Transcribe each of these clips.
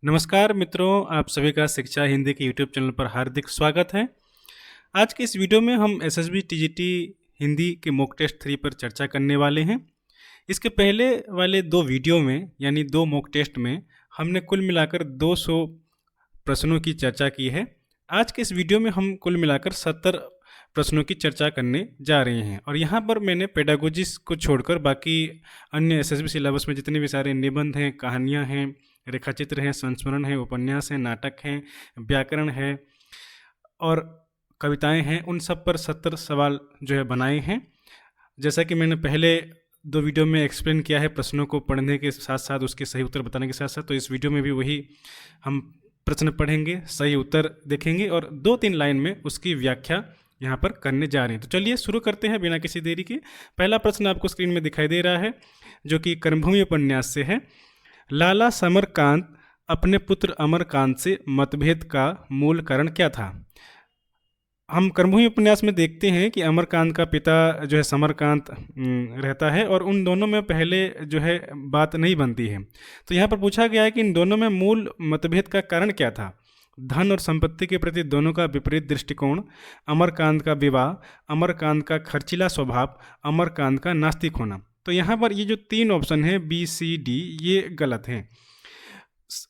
नमस्कार मित्रों, आप सभी का शिक्षा हिंदी के यूट्यूब चैनल पर हार्दिक स्वागत है। आज के इस वीडियो में हम एसएसबी टीजीटी हिंदी के मॉक टेस्ट 3 पर चर्चा करने वाले हैं। इसके पहले वाले 2 वीडियो में यानी 2 मॉक टेस्ट में हमने कुल मिलाकर 200 प्रश्नों की चर्चा की है। आज के इस वीडियो में हम कुल मिलाकर 70 प्रश्नों की चर्चा करने जा रहे हैं और यहाँ पर मैंने पेडागोजी को छोड़कर बाकी अन्य एसएसबी सिलेबस में जितने भी सारे निबंध हैं, कहानियाँ हैं, रेखाचित्र हैं, संस्मरण है, उपन्यास हैं, नाटक हैं, व्याकरण है और कविताएं हैं, उन सब पर 70 सवाल जो है बनाए हैं। जैसा कि मैंने पहले 2 वीडियो में एक्सप्लेन किया है, प्रश्नों को पढ़ने के साथ साथ उसके सही उत्तर बताने के साथ साथ, तो इस वीडियो में भी वही हम प्रश्न पढ़ेंगे, सही उत्तर देखेंगे और 2-3 लाइन में उसकी व्याख्या यहाँ पर करने जा रहे हैं। तो चलिए शुरू करते हैं बिना किसी देरी के। पहला प्रश्न आपको स्क्रीन में दिखाई दे रहा है जो कि कर्मभूमि उपन्यास से है। लाला समरकांत अपने पुत्र अमरकांत से मतभेद का मूल कारण क्या था? हम कर्मभूमि उपन्यास में देखते हैं कि अमरकांत का पिता जो है समरकांत रहता है और उन दोनों में पहले जो है बात नहीं बनती है। तो यहाँ पर पूछा गया है कि इन दोनों में मूल मतभेद का कारण क्या था? धन और संपत्ति के प्रति दोनों का विपरीत दृष्टिकोण, अमरकांत का विवाह, अमरकांत का खर्चीला स्वभाव, अमरकांत का नास्तिक होना। तो यहाँ पर ये जो 3 ऑप्शन है बी सी डी ये गलत हैं।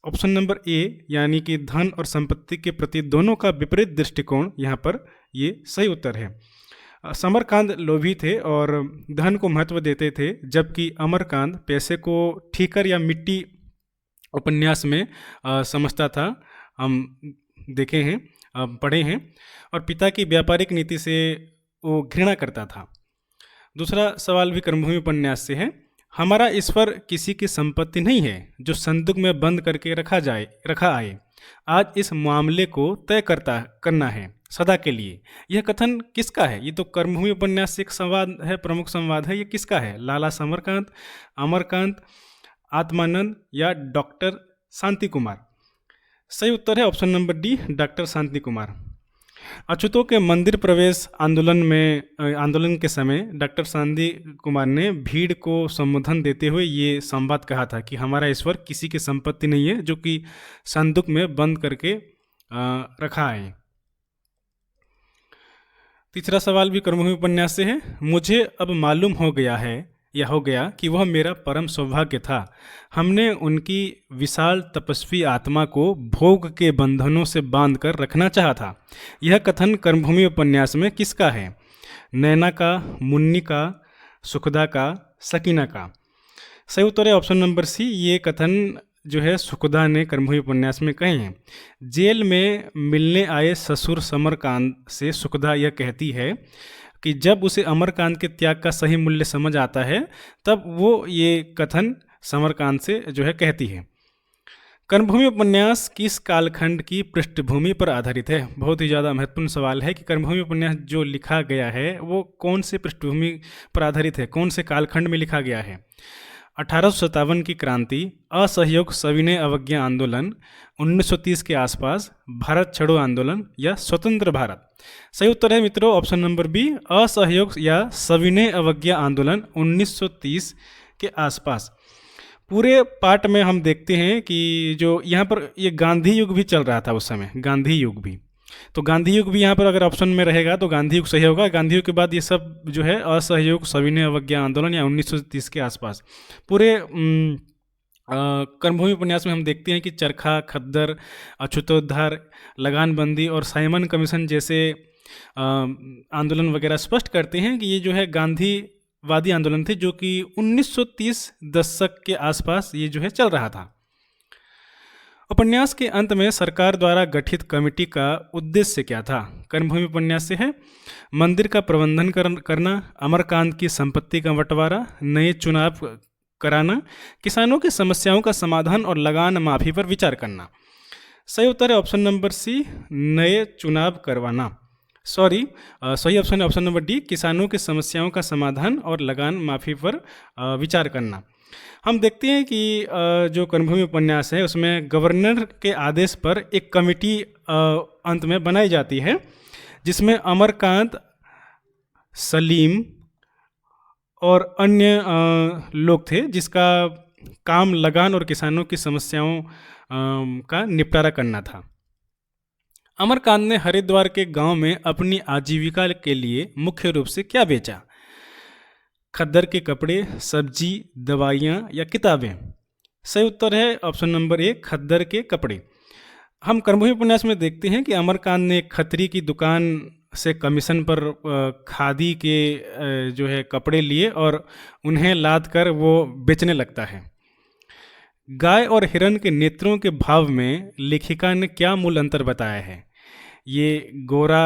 ऑप्शन नंबर ए यानी कि धन और संपत्ति के प्रति दोनों का विपरीत दृष्टिकोण, यहाँ पर ये सही उत्तर है। समरकांत लोभी थे और धन को महत्व देते थे, जबकि अमरकांत पैसे को ठीकर या मिट्टी उपन्यास में समझता था। हम देखे हैं, पढ़े हैं, और पिता की व्यापारिक नीति से वो घृणा करता था। दूसरा सवाल भी कर्मभूमि उपन्यास से है। हमारा ईश्वर किसी की संपत्ति नहीं है जो संदूक में बंद करके रखा आए। आज इस मामले को तय करना है सदा के लिए। यह कथन किसका है? ये तो कर्मभूमि उपन्यास से एक संवाद है, प्रमुख संवाद है। ये किसका है? लाला समरकांत, अमरकांत, आत्मानंद या डॉक्टर शांति कुमार? सही उत्तर है option number D, doctor Shanti Kumar. अछूतों के मंदिर प्रवेश आंदोलन के समय डॉक्टर शांति कुमार ने भीड़ को संबोधन देते हुए ये संवाद कहा था कि हमारा ईश्वर किसी की संपत्ति नहीं है जो कि संदूक में बंद करके रखा है। तीसरा सवाल भी कर्मभूमि उपन्यास से है। मुझे अब मालूम हो गया कि वह मेरा परम सौभाग्य था। हमने उनकी विशाल तपस्वी आत्मा को भोग के बंधनों से बांधकर रखना चाहा था। यह कथन कर्मभूमि उपन्यास में किसका है? नैना का, मुन्नी का, सुखदा का, सकीना का? सही उत्तर है ऑप्शन नंबर सी। ये कथन जो है सुखदा ने कर्मभूमि उपन्यास में कहे हैं। जेल में मिलने आए ससुर समरकांत से सुखदा यह कहती है कि जब उसे अमरकांत के त्याग का सही मूल्य समझ आता है तब वो ये कथन समरकांत से जो है कहती है। कर्मभूमि उपन्यास किस कालखंड की पृष्ठभूमि पर आधारित है? बहुत ही ज़्यादा महत्वपूर्ण सवाल है कि कर्मभूमि उपन्यास जो लिखा गया है वो कौन से पृष्ठभूमि पर आधारित है, कौन से कालखंड में लिखा गया है? 1857 की क्रांति, असहयोग सविनय अवज्ञा आंदोलन, 1930 के आसपास, भारत छोड़ो आंदोलन या स्वतंत्र भारत? सही उत्तर है मित्रों ऑप्शन नंबर बी, असहयोग या सविनय अवज्ञा आंदोलन 1930 के आसपास। पूरे पाठ में हम देखते हैं कि जो यहाँ पर ये गांधी युग भी चल रहा था उस समय, गांधी युग भी। तो गांधी युग भी यहाँ पर अगर ऑप्शन में रहेगा तो गांधी युग सही होगा। गांधी युग के बाद ये सब जो है असहयोग सविनय अवज्ञा आंदोलन या 1930 के आसपास। पूरे कर्मभूमि उपन्यास में हम देखते हैं कि चरखा, खद्दर, अछूतोद्धार, लगानबंदी और साइमन कमीशन जैसे आंदोलन वगैरह स्पष्ट करते हैं कि ये जो है गांधीवादी आंदोलन थे जो कि 1930 दशक के आसपास ये जो है चल रहा था। उपन्यास के अंत में सरकार द्वारा गठित कमेटी का उद्देश्य क्या था? कर्मभूमि उपन्यास से है। मंदिर का प्रबंधन करना, अमरकांत की संपत्ति का बंटवारा, नए चुनाव कराना, किसानों की समस्याओं का समाधान और लगान माफी पर विचार करना? सही उत्तर है ऑप्शन नंबर सी, नए चुनाव करवाना। सही ऑप्शन है ऑप्शन नंबर डी, किसानों की समस्याओं का समाधान और लगान माफी पर विचार करना। हम देखते हैं कि जो कर्मभूमि उपन्यास है उसमें गवर्नर के आदेश पर एक कमेटी अंत में बनाई जाती है जिसमें अमरकांत, सलीम और अन्य लोग थे जिसका काम, लगान और किसानों की समस्याओं का निपटारा करना था। अमरकांत ने हरिद्वार के गांव में अपनी आजीविका के लिए मुख्य रूप से क्या बेचा? खद्दर के कपड़े, सब्जी, दवाइयाँ या किताबें? सही उत्तर है ऑप्शन नंबर ए, खद्दर के कपड़े। हम कर्मभूमि उपन्यास में देखते हैं कि अमरकांत ने खत्री की दुकान से कमीशन पर खादी के जो है कपड़े लिए और उन्हें लाद कर वो बेचने लगता है। गाय और हिरण के नेत्रों के भाव में लेखिका ने क्या मूल अंतर बताया है? ये गोरा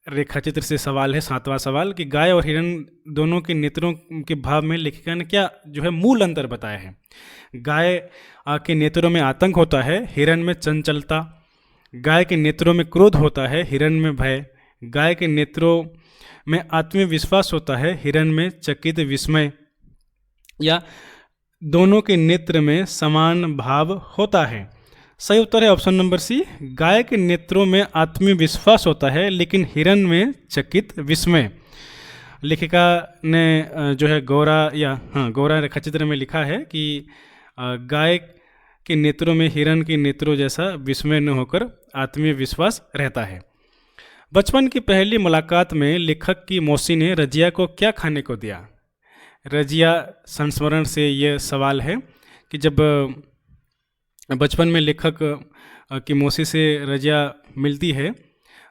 रेखाचित्र से सवाल है, 7वां सवाल, कि गाय और हिरण दोनों के नेत्रों के भाव में लेखिका ने क्या जो है मूल अंतर बताया है? गाय के नेत्रों में आतंक होता है, हिरण में चंचलता। गाय के नेत्रों में क्रोध होता है, हिरण में भय। गाय के नेत्रों में आत्मविश्वास होता है, हिरण में चकित विस्मय। या दोनों के नेत्र में समान भाव होता है? सही उत्तर है ऑप्शन नंबर सी, गाय के नेत्रों में आत्मविश्वास होता है लेकिन हिरण में चकित विस्मय। लेखिका ने जो है गौरा रेखाचित्र में लिखा है कि गाय के नेत्रों में हिरण के नेत्रों जैसा विस्मय न होकर आत्मविश्वास रहता है। बचपन की पहली मुलाकात में लेखक की मौसी ने रजिया को क्या खाने को दिया? रजिया संस्मरण से यह सवाल है कि जब बचपन में लेखक की मौसी से रजिया मिलती है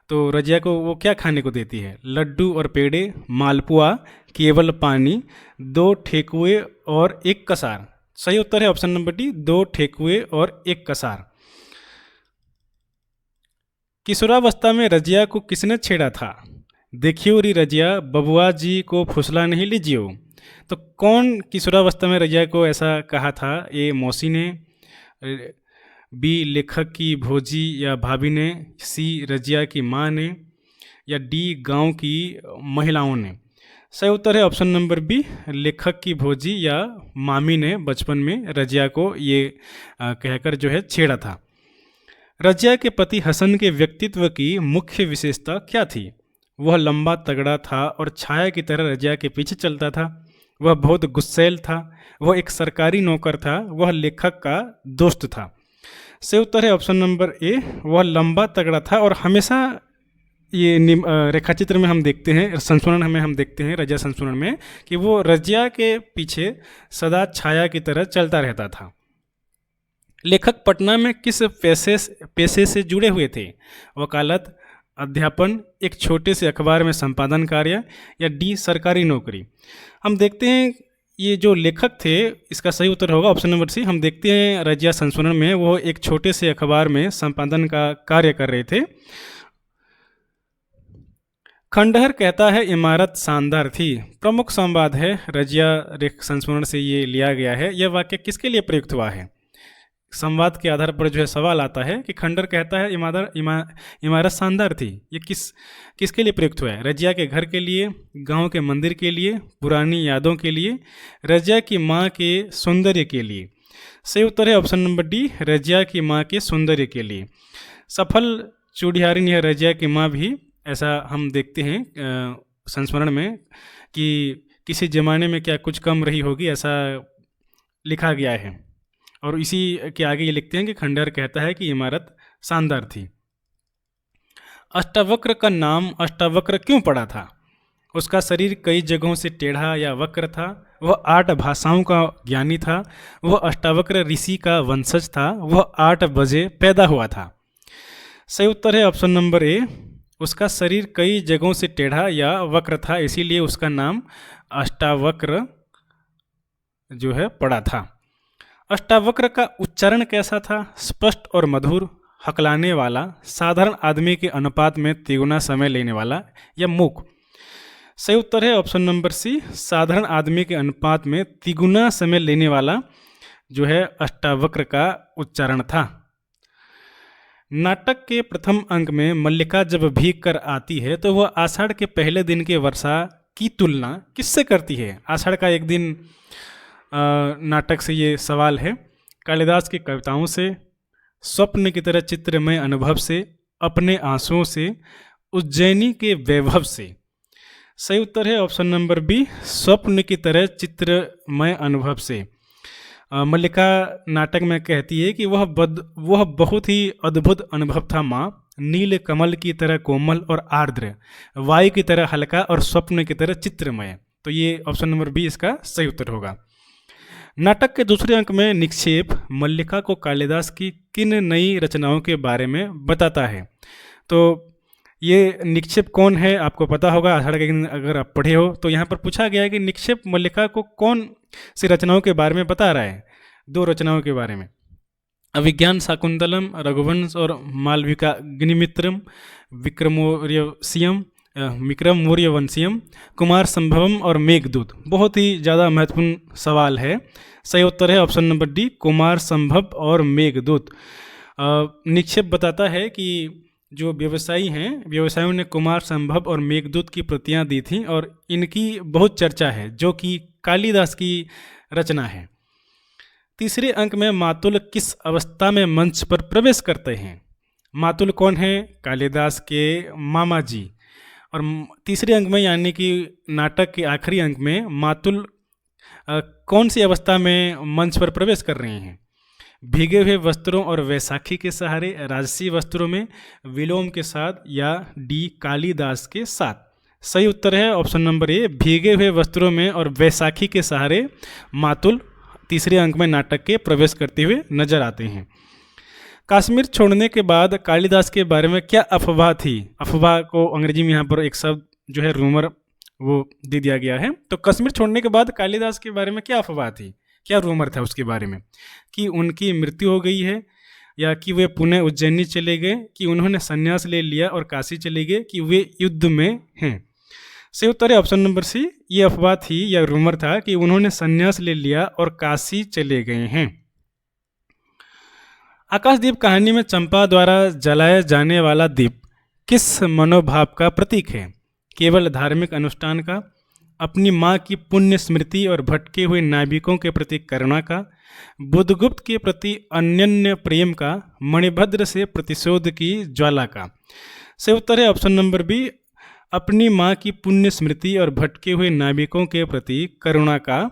तो रजिया को वो क्या खाने को देती है? लड्डू और पेड़े, मालपुआ, केवल पानी, 2 ठेकुए और 1 कसार। सही उत्तर है ऑप्शन नंबर डी, 2 ठेकुए और 1 कसार। किशोरावस्था में रजिया को किसने छेड़ा था? देखियो री रजिया, बबुआ जी को फुसला नहीं लीजियो। तो कौन किशोरावस्था में रजिया को ऐसा कहा था? ए मौसी ने, बी लेखक की भोजी या भाभी ने, सी रजिया की माँ ने, या डी गांव की महिलाओं ने? सही उत्तर है ऑप्शन नंबर बी, लेखक की भोजी या मामी ने बचपन में रजिया को ये कहकर जो है छेड़ा था। रजिया के पति हसन के व्यक्तित्व की मुख्य विशेषता क्या थी? वह लंबा तगड़ा था और छाया की तरह रजिया के पीछे चलता था। वह बहुत गुस्सैल था। वह एक सरकारी नौकर था। वह लेखक का दोस्त था। सही उत्तर है ऑप्शन नंबर ए, वह लंबा तगड़ा था। और हमेशा ये रेखाचित्र में हम देखते हैं, संस्मरण में हम देखते हैं रजिया संस्मरण में, कि वो रजिया के पीछे सदा छाया की तरह चलता रहता था। लेखक पटना में किस पेशे से जुड़े हुए थे? वकालत, अध्यापन, एक छोटे से अखबार में संपादन कार्य, या डी सरकारी नौकरी? हम देखते हैं ये जो लेखक थे, इसका सही उत्तर होगा ऑप्शन नंबर सी। हम देखते हैं रजिया संस्मरण में वो एक छोटे से अखबार में संपादन का कार्य कर रहे थे। खंडहर कहता है इमारत शानदार थी, प्रमुख संवाद है, रजिया संस्मरण से ये लिया गया है। यह वाक्य किसके लिए प्रयुक्त हुआ है? संवाद के आधार पर जो है सवाल आता है कि खंडहर कहता है इमारत शानदार थी, ये किसके लिए प्रयुक्त हुआ है? रजिया के घर के लिए, गांव के मंदिर के लिए, पुरानी यादों के लिए, रजिया की माँ के सौंदर्य के लिए? सही उत्तर है ऑप्शन नंबर डी, रजिया की माँ के सौंदर्य के लिए। सफल चूड़ियारिन या रजिया की माँ भी, ऐसा हम देखते हैं संस्मरण में कि किसी ज़माने में क्या कुछ कम रही होगी, ऐसा लिखा गया है। और इसी के आगे ये लिखते हैं कि खंडहर कहता है कि इमारत शानदार थी। अष्टावक्र का नाम अष्टावक्र क्यों पड़ा था? उसका शरीर कई जगहों से टेढ़ा या वक्र था। वह 8 भाषाओं का ज्ञानी था। वह अष्टावक्र ऋषि का वंशज था। वह 8 बजे पैदा हुआ था। सही उत्तर है ऑप्शन नंबर ए, उसका शरीर कई जगहों से टेढ़ा या वक्र था, इसीलिए उसका नाम अष्टावक्र जो है पड़ा था। अष्टावक्र का उच्चारण कैसा था? स्पष्ट और मधुर, हकलाने वाला, साधारण आदमी के अनुपात में तिगुना समय लेने वाला, या मूक? सही उत्तर है ऑप्शन नंबर सी, साधारण आदमी के अनुपात में तिगुना समय लेने वाला जो है अष्टावक्र का उच्चारण था। नाटक के प्रथम अंक में मल्लिका जब भीग कर आती है तो वह आषाढ़ के पहले दिन के वर्षा की तुलना किससे करती है? आषाढ़ का एक दिन नाटक से ये सवाल है। कालिदास की कविताओं से, स्वप्न की तरह चित्रमय अनुभव से, अपने आंसुओं से, उज्जैनी के वैभव से? सही उत्तर है ऑप्शन नंबर बी, स्वप्न की तरह चित्रमय अनुभव से। मल्लिका नाटक में कहती है कि वह बहुत ही अद्भुत अनुभव था माँ, नील कमल की तरह कोमल और आर्द्र, वायु की तरह हल्का और स्वप्न की तरह चित्रमय। तो ये ऑप्शन नंबर बी इसका सही उत्तर होगा। नाटक के दूसरे अंक में निक्षेप मल्लिका को कालिदास की किन नई रचनाओं के बारे में बताता है। तो ये निक्षेप कौन है आपको पता होगा, आषाढ़ के दिन अगर आप पढ़े हो तो यहाँ पर पूछा गया है कि निक्षेप मल्लिका को कौन सी रचनाओं के बारे में बता रहा है। 2 रचनाओं के बारे में, अभिज्ञान शाकुंतलम, रघुवंश और मालविकाग्निमित्रम, विक्रमोर्यवंशियम, कुमार संभवम और मेघदूत। बहुत ही ज़्यादा महत्वपूर्ण सवाल है। सही उत्तर है ऑप्शन नंबर डी, कुमार संभव और मेघदूत। निक्षेप बताता है कि जो व्यवसायी हैं, व्यवसायियों ने कुमार संभव और मेघदूत की प्रतियां दी थीं और इनकी बहुत चर्चा है, जो कि कालिदास की रचना है। तीसरे अंक में मातुल किस अवस्था में मंच पर प्रवेश करते हैं। मातुल कौन है? कालिदास के मामा जी। और तीसरे अंक में यानी कि नाटक के आखिरी अंक में मातुल कौन सी अवस्था में मंच पर प्रवेश कर रहे हैं? भीगे हुए वस्त्रों और वैशाखी के सहारे, राजसी वस्त्रों में, विलोम के साथ, या डी कालिदास के साथ। सही उत्तर है ऑप्शन नंबर ए, भीगे हुए वस्त्रों में और वैशाखी के सहारे मातुल तीसरे अंक में नाटक के प्रवेश करते हुए नजर आते हैं। कश्मीर छोड़ने के बाद कालिदास के बारे में क्या अफवाह थी? अफवाह को अंग्रेजी में यहाँ पर एक शब्द जो है रूमर वो दे दिया गया है। तो कश्मीर छोड़ने के बाद कालिदास के बारे में क्या अफवाह थी, क्या रूमर था उसके बारे में? कि उनकी मृत्यु हो गई है, या कि वे पुनः उज्जैनी चले गए, कि उन्होंने संन्यास ले लिया और काशी चले गए, कि वे युद्ध में हैं। सही उत्तर है ऑप्शन नंबर सी, ये अफवाह थी या रूमर था कि उन्होंने संन्यास ले लिया और काशी चले गए हैं। आकाशदीप कहानी में चंपा द्वारा जलाया जाने वाला दीप किस मनोभाव का प्रतीक है? केवल धार्मिक अनुष्ठान का, अपनी माँ की पुण्य स्मृति और भटके हुए नाविकों के प्रति करुणा का, बुद्धगुप्त के प्रति अनन्य प्रेम का, मणिभद्र से प्रतिशोध की ज्वाला का। सही उत्तर है ऑप्शन नंबर बी, अपनी माँ की पुण्य स्मृति और भटके हुए नाविकों के प्रति करुणा का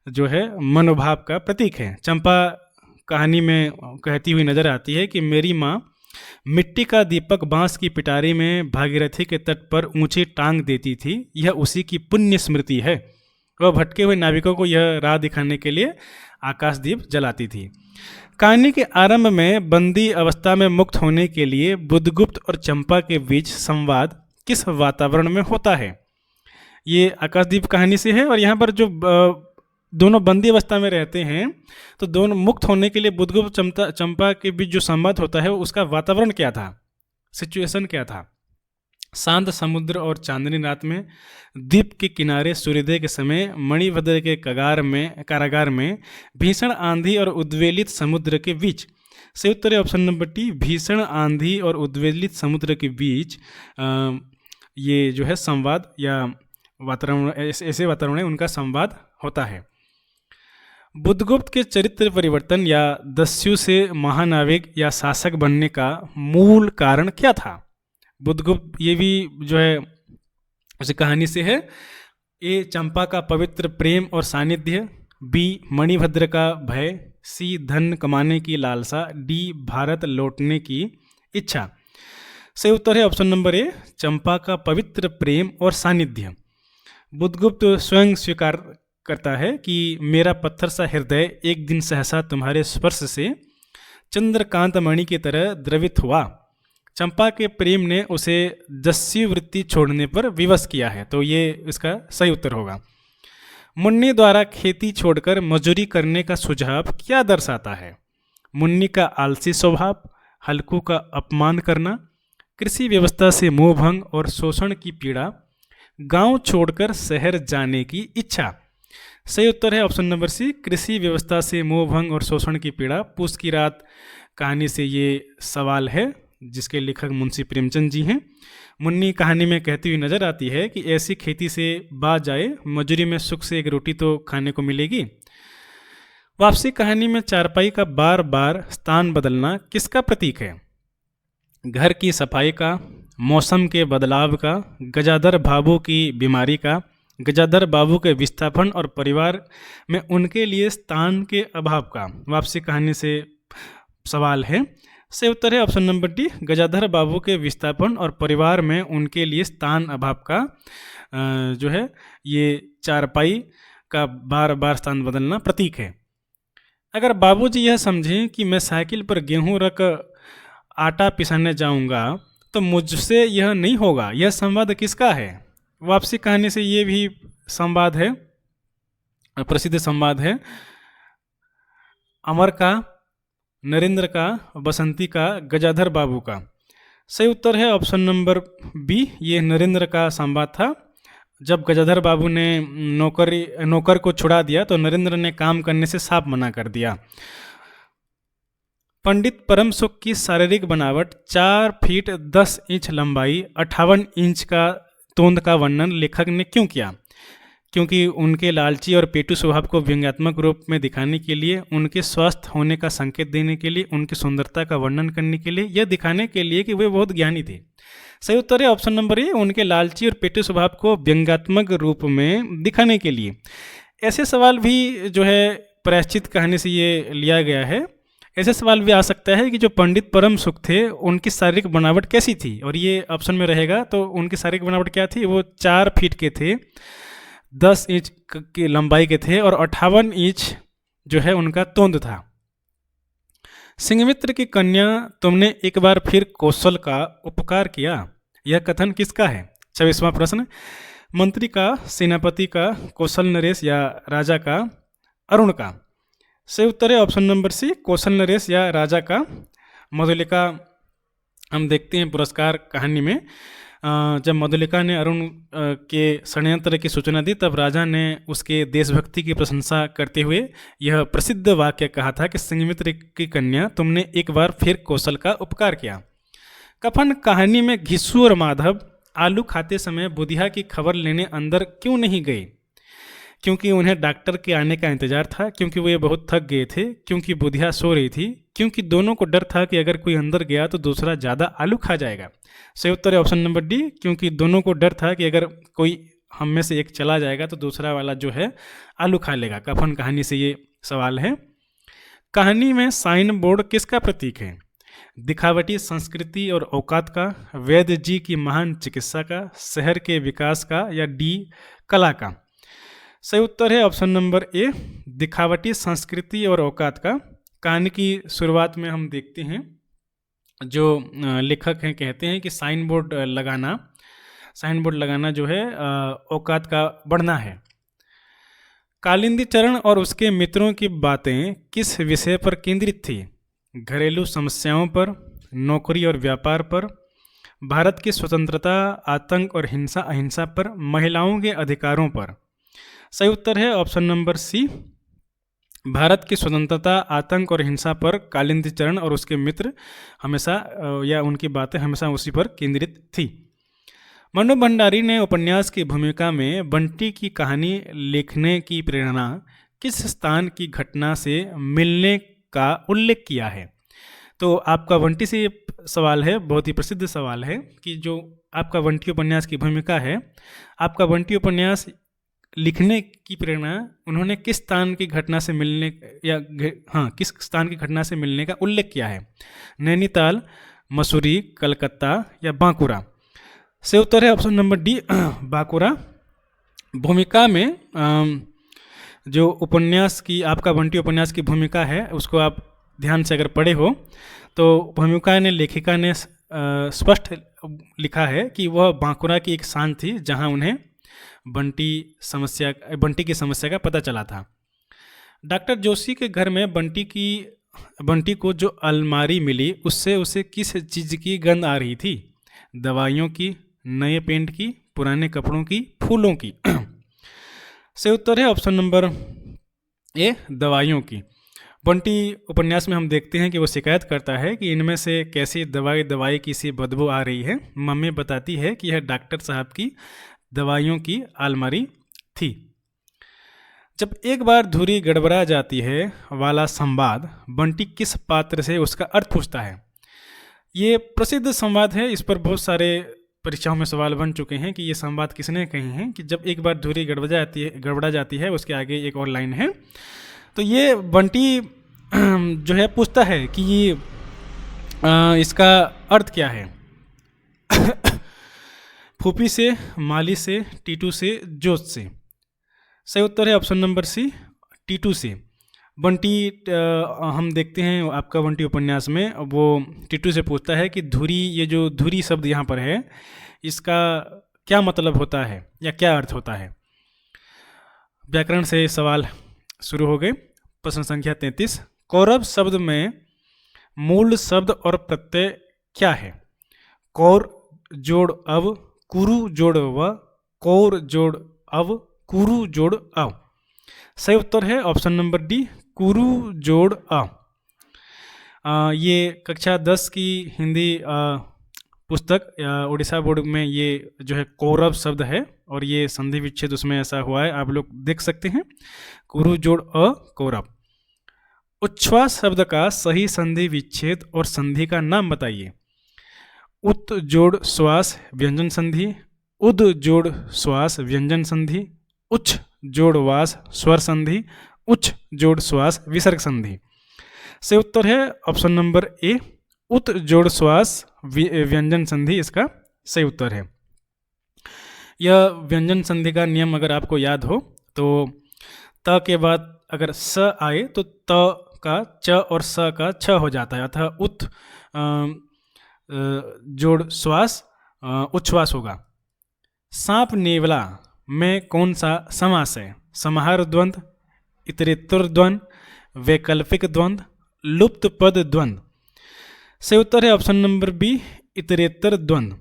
जो है मनोभाव का प्रतीक है। चंपा कहानी में कहती हुई नजर आती है कि मेरी माँ मिट्टी का दीपक बांस की पिटारी में भागीरथी के तट पर ऊंची टांग देती थी, यह उसी की पुण्य स्मृति है। वह भटके हुए नाविकों को यह राह दिखाने के लिए आकाशदीप जलाती थी। कहानी के आरंभ में बंदी अवस्था में मुक्त होने के लिए बुद्धगुप्त और चंपा के बीच संवाद किस वातावरण में होता है? ये आकाशदीप कहानी से है। और यहाँ पर जो दोनों बंदी अवस्था में रहते हैं, तो दोनों मुक्त होने के लिए बुद्धगुप्त चंपा के बीच जो संवाद होता है उसका वातावरण क्या था, सिचुएशन क्या था? शांत समुद्र और चांदनी रात में, द्वीप के किनारे सूर्योदय के समय, मणिभद्र के कारागार में, भीषण आंधी और उद्वेलित समुद्र के बीच। सही उत्तर है ऑप्शन नंबर टी, भीषण आंधी और उद्वेलित समुद्र के बीच ये जो है संवाद या वातावरण, ऐसे वातावरण में उनका संवाद होता है। बुद्धगुप्त के चरित्र परिवर्तन या दस्यु से महानाविक या शासक बनने का मूल कारण क्या था? बुद्धगुप्त, ये भी जो है उस कहानी से है। ए चंपा का पवित्र प्रेम और सानिध्य, बी मणिभद्र का भय, सी धन कमाने की लालसा, डी भारत लौटने की इच्छा। सही उत्तर है ऑप्शन नंबर ए, चंपा का पवित्र प्रेम और सानिध्य। बुद्धगुप्त स्वयं स्वीकार करता है कि मेरा पत्थर सा हृदय एक दिन सहसा तुम्हारे स्पर्श से चंद्रकांत मणि की तरह द्रवित हुआ। चंपा के प्रेम ने उसे दस्यु वृत्ति छोड़ने पर विवश किया है। तो ये इसका सही उत्तर होगा। मुन्नी द्वारा खेती छोड़कर मजदूरी करने का सुझाव क्या दर्शाता है? मुन्नी का आलसी स्वभाव, हल्कू का अपमान करना, कृषि व्यवस्था से मोहभंग और शोषण की पीड़ा, गांव छोड़कर शहर जाने की इच्छा। सही उत्तर है ऑप्शन नंबर सी, कृषि व्यवस्था से मोहभंग और शोषण की पीड़ा। पूस की रात कहानी से ये सवाल है, जिसके लेखक मुंशी प्रेमचंद जी हैं। मुन्नी कहानी में कहती हुई नजर आती है कि ऐसी खेती से बाज जाए, मजूरी में सुख से एक रोटी तो खाने को मिलेगी। वापसी कहानी में चारपाई का बार बार स्थान बदलना किसका प्रतीक है? घर की सफाई का, मौसम के बदलाव का, गजाधर भाभू की बीमारी का, गजाधर बाबू के विस्थापन और परिवार में उनके लिए स्थान के अभाव का। वापसी कहानी से सवाल है। सही उत्तर है ऑप्शन नंबर डी, गजाधर बाबू के विस्थापन और परिवार में उनके लिए स्थान अभाव का जो है ये चारपाई का बार बार स्थान बदलना प्रतीक है। अगर बाबूजी यह समझें कि मैं साइकिल पर गेहूं रख आटा पिसाने जाऊंगा तो मुझसे यह नहीं होगा। यह संवाद किसका है? वापसी कहानी से ये भी संवाद है, प्रसिद्ध संवाद है। अमर का, नरेंद्र का, बसंती का, गजाधर बाबू का। सही उत्तर है ऑप्शन नंबर बी, ये नरेंद्र का संवाद था। जब गजाधर बाबू ने नौकर को छुड़ा दिया तो नरेंद्र ने काम करने से साफ मना कर दिया। पंडित परम सुख की शारीरिक बनावट 4 फीट 10 इंच लंबाई 58 इंच का तोंद का वर्णन लेखक ने क्यों किया? क्योंकि उनके लालची और पेटू स्वभाव को व्यंग्यात्मक रूप में दिखाने के लिए, उनके स्वस्थ होने का संकेत देने के लिए, उनकी सुंदरता का वर्णन करने के लिए, यह दिखाने के लिए कि वे बहुत ज्ञानी थे। सही उत्तर है ऑप्शन नंबर ए, उनके लालची और पेटू स्वभाव को व्यंग्यात्मक रूप में दिखाने के लिए। ऐसे सवाल भी जो है प्रायश्चित कहानी से ये लिया गया है। ऐसे सवाल भी आ सकता है कि जो पंडित परम सुख थे उनकी शारीरिक बनावट कैसी थी, और ये ऑप्शन में रहेगा। तो उनकी शारीरिक बनावट क्या थी? वो 4 फीट के थे, 10 इंच की लंबाई के थे और 58 इंच जो है उनका तोंद था। सिंहमित्र की कन्या, तुमने एक बार फिर कौशल का उपकार किया, यह कथन किसका है? 24वां प्रश्न। मंत्री का, सेनापति का, कौशल नरेश या राजा का, अरुण का। सही उत्तर है ऑप्शन नंबर सी, कौशल नरेश या राजा का। मधुलिका हम देखते हैं पुरस्कार कहानी में, जब मधुलिका ने अरुण के षड्यंत्र की सूचना दी तब राजा ने उसके देशभक्ति की प्रशंसा करते हुए यह प्रसिद्ध वाक्य कहा था कि सिंहमित्र की कन्या, तुमने एक बार फिर कौशल का उपकार किया। कफन कहानी में घिस्सू और माधव आलू खाते समय बुधिया की खबर लेने अंदर क्यों नहीं गए? क्योंकि उन्हें डॉक्टर के आने का इंतजार था, क्योंकि वे बहुत थक गए थे, क्योंकि बुधिया सो रही थी, क्योंकि दोनों को डर था कि अगर कोई अंदर गया तो दूसरा ज़्यादा आलू खा जाएगा। सही उत्तर है ऑप्शन नंबर डी, क्योंकि दोनों को डर था कि अगर कोई हम में से एक चला जाएगा तो दूसरा वाला जो है आलू खा लेगा। कफन कहानी से ये सवाल है। कहानी में साइन बोर्ड किसका प्रतीक है? दिखावटी संस्कृति और औकात का, वैद्य जी की महान चिकित्सा का, शहर के विकास का, या डी कला का। सही उत्तर है ऑप्शन नंबर ए, दिखावटी संस्कृति और औकात का। कहानी की शुरुआत में हम देखते हैं जो लेखक हैं कहते हैं कि साइन बोर्ड लगाना जो है औकात का बढ़ना है। कालिंदी चरण और उसके मित्रों की बातें किस विषय पर केंद्रित थी? घरेलू समस्याओं पर, नौकरी और व्यापार पर, भारत की स्वतंत्रता, आतंक और हिंसा अहिंसा पर, महिलाओं के अधिकारों पर। सही उत्तर है ऑप्शन नंबर सी, भारत की स्वतंत्रता, आतंक और हिंसा पर कालिंदी चरण और उसके मित्र हमेशा या उनकी बातें हमेशा उसी पर केंद्रित थी। मनु भंडारी ने उपन्यास की भूमिका में बंटी की कहानी लिखने की प्रेरणा किस स्थान की घटना से मिलने का उल्लेख किया है? तो आपका बंटी से सवाल है, बहुत ही प्रसिद्ध सवाल है कि जो आपका बंटी उपन्यास की भूमिका है, आपका बंटी उपन्यास लिखने की प्रेरणा उन्होंने किस स्थान की घटना से मिलने किस स्थान की घटना से मिलने का उल्लेख किया है? नैनीताल, मसूरी, कलकत्ता या बांकुरा। से उत्तर है ऑप्शन नंबर डी, बांकुरा। भूमिका में जो उपन्यास की आपका बंटी उपन्यास की भूमिका है उसको आप ध्यान से अगर पढ़े हो तो भूमिका ने लेखिका ने स्पष्ट लिखा है कि वह बांकुरा की एक स्थान थी जहां उन्हें बंटी की समस्या का पता चला था। डॉक्टर जोशी के घर में बंटी को जो अलमारी मिली उससे उसे किस चीज़ की गंध आ रही थी? दवाइयों की, नए पेंट की, पुराने कपड़ों की, फूलों की। सही उत्तर है ऑप्शन नंबर ए, दवाइयों की। बंटी उपन्यास में हम देखते हैं कि वो शिकायत करता है कि इनमें से कैसी दवाई की सी बदबू आ रही है। मम्मी बताती है कि यह डॉक्टर साहब की दवाइयों की अलमारी थी। जब एक बार धुरी गड़बड़ा जाती है वाला संवाद बंटी किस पात्र से उसका अर्थ पूछता है? ये प्रसिद्ध संवाद है, इस पर बहुत सारे परीक्षाओं में सवाल बन चुके हैं कि ये संवाद किसने कहे हैं कि जब एक बार धुरी गड़बड़ा जाती है उसके आगे एक और लाइन है। तो ये बंटी जो है पूछता है कि ये इसका अर्थ क्या है। फूफी से, माली से, टीटू से, जोत से। सही उत्तर है ऑप्शन नंबर सी, टीटू से। बंटी हम देखते हैं आपका बंटी उपन्यास में वो टीटू से पूछता है कि धुरी, ये जो धुरी शब्द यहाँ पर है इसका क्या मतलब होता है या क्या अर्थ होता है। व्याकरण से सवाल शुरू हो गए। प्रश्न संख्या 33, कौरव शब्द में मूल शब्द और प्रत्यय क्या है। कौर जोड़ अव, कुरु जोड़ व, कौर जोड़ अव, कुरु जोड़ अव। सही उत्तर है ऑप्शन नंबर डी, कुरु जोड़ अ। ये कक्षा 10 की हिंदी पुस्तक उड़ीसा बोर्ड में ये जो है कौरव शब्द है और ये संधि विच्छेद उसमें ऐसा हुआ है, आप लोग देख सकते हैं। कुरु जोड़ अ, कौरव। उच्छ्वास शब्द का सही संधि विच्छेद और संधि का नाम बताइए। उत जोड़ श्वास व्यंजन संधि, उद जोड़ श्वास व्यंजन संधि, उच्च जोड़ वास स्वर संधि, उच्च जोड़ श्वास विसर्ग संधि। सही उत्तर है ऑप्शन नंबर ए, उत जोड़ श्वास व्यंजन संधि इसका सही उत्तर है। यह व्यंजन संधि का नियम अगर आपको याद हो तो त के बाद अगर स आए तो त का च और स का छ हो जाता है, अतः उत जोड़ श्वास उच्छ्वास होगा। सांप नेवला में कौन सा समास है। समाहार द्वंद्व, इतरेत्तर द्वंद्व, वैकल्पिक द्वंद्व, लुप्त पद द्वंद्व। सही उत्तर है ऑप्शन नंबर बी, इतरेत्तर द्वंद्व।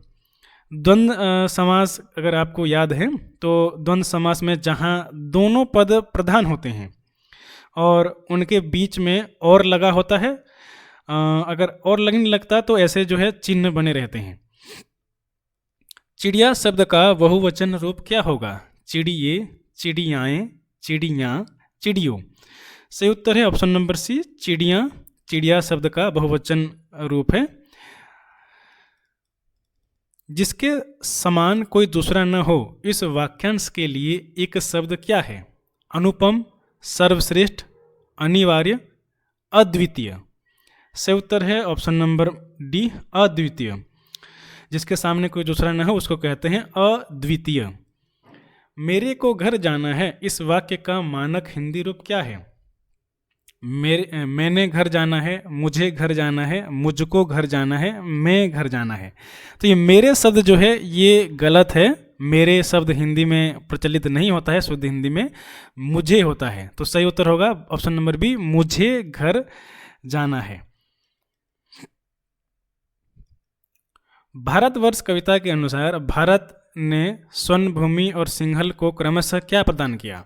द्वंद्व समास अगर आपको याद है तो द्वंद्व समास में जहाँ दोनों पद प्रधान होते हैं और उनके बीच में और लगा होता है, अगर और लगने लगता तो ऐसे जो है चिन्ह बने रहते हैं। चिड़िया शब्द का बहुवचन रूप क्या होगा। चिड़िए, चिड़ियाएँ, चिड़ियाँ, चिड़ियों। सही उत्तर है ऑप्शन नंबर सी, चिड़िया। चिड़िया शब्द का बहुवचन रूप है। जिसके समान कोई दूसरा न हो इस वाक्यांश के लिए एक शब्द क्या है। अनुपम, सर्वश्रेष्ठ, अनिवार्य, अद्वितीय। सही उत्तर है ऑप्शन नंबर डी, अद्वितीय। जिसके सामने कोई दूसरा न हो उसको कहते हैं अद्वितीय। मेरे को घर जाना है इस वाक्य का मानक हिंदी रूप क्या है। मैंने घर जाना है, मुझे घर जाना है, मुझको घर जाना है, मैं घर जाना है। तो ये मेरे शब्द जो है ये गलत है। मेरे शब्द हिंदी में प्रचलित नहीं होता है, शुद्ध हिंदी में मुझे होता है। तो सही उत्तर होगा ऑप्शन नंबर बी, मुझे घर जाना है। भारतवर्ष कविता के अनुसार भारत ने स्वर्ण भूमि और सिंहल को क्रमशः क्या प्रदान किया।